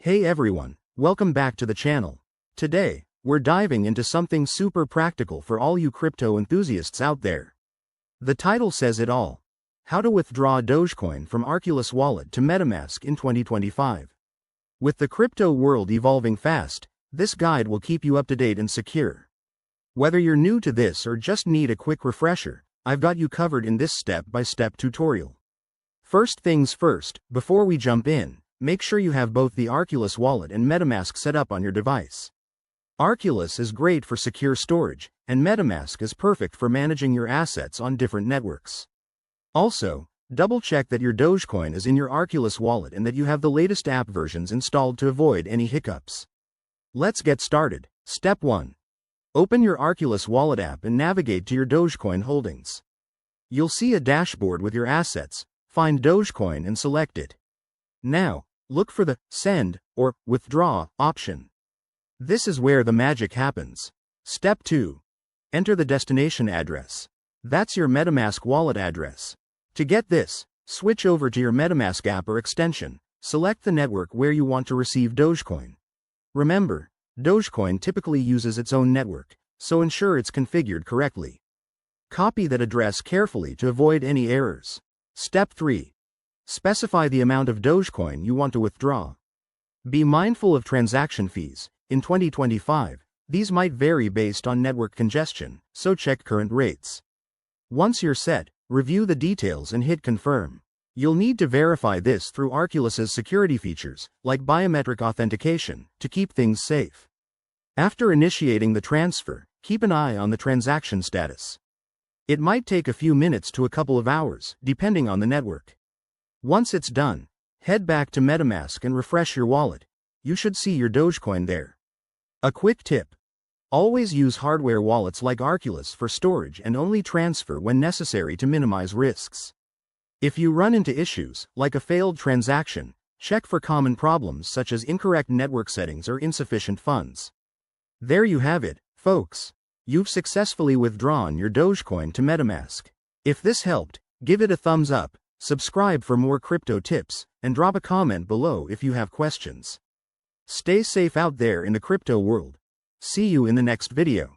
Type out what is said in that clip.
Hey everyone, welcome back to the channel. Today, we're diving into something super practical for all you crypto enthusiasts out there. The title says it all. How to withdraw Dogecoin from Arculus Wallet to Metamask in 2025. With the crypto world evolving fast, this guide will keep you up to date and secure. Whether you're new to this or just need a quick refresher, I've got you covered in this step-by-step tutorial. First things first, before we jump in, make sure you have both the Arculus Wallet and Metamask set up on your device. Arculus is great for secure storage, and Metamask is perfect for managing your assets on different networks. Also, double-check that your Dogecoin is in your Arculus Wallet and that you have the latest app versions installed to avoid any hiccups. Let's get started. Step 1. Open your Arculus Wallet app and navigate to your Dogecoin holdings. You'll see a dashboard with your assets. Find Dogecoin and select it. Now, look for the Send or Withdraw option. This is where the magic happens. Step 2. Enter the destination address. That's your Metamask wallet address. To get this, switch over to your Metamask app or extension. Select the network where you want to receive Dogecoin. Remember, Dogecoin typically uses its own network, so ensure it's configured correctly. Copy that address carefully to avoid any errors. Step 3. Specify the amount of Dogecoin you want to withdraw. Be mindful of transaction fees. In 2025, these might vary based on network congestion, so check current rates. Once you're set, review the details and hit confirm. You'll need to verify this through Arculus's security features, like biometric authentication, to keep things safe. After initiating the transfer, keep an eye on the transaction status. It might take a few minutes to a couple of hours, depending on the network. Once it's done, head back to Metamask and refresh your wallet. You should see your Dogecoin there. A quick tip. Always use hardware wallets like Arculus for storage and only transfer when necessary to minimize risks. If you run into issues, like a failed transaction, check for common problems such as incorrect network settings or insufficient funds. There you have it, folks. You've successfully withdrawn your Dogecoin to Metamask. If this helped, give it a thumbs up. Subscribe for more crypto tips, and drop a comment below if you have questions. Stay safe out there in the crypto world. See you in the next video.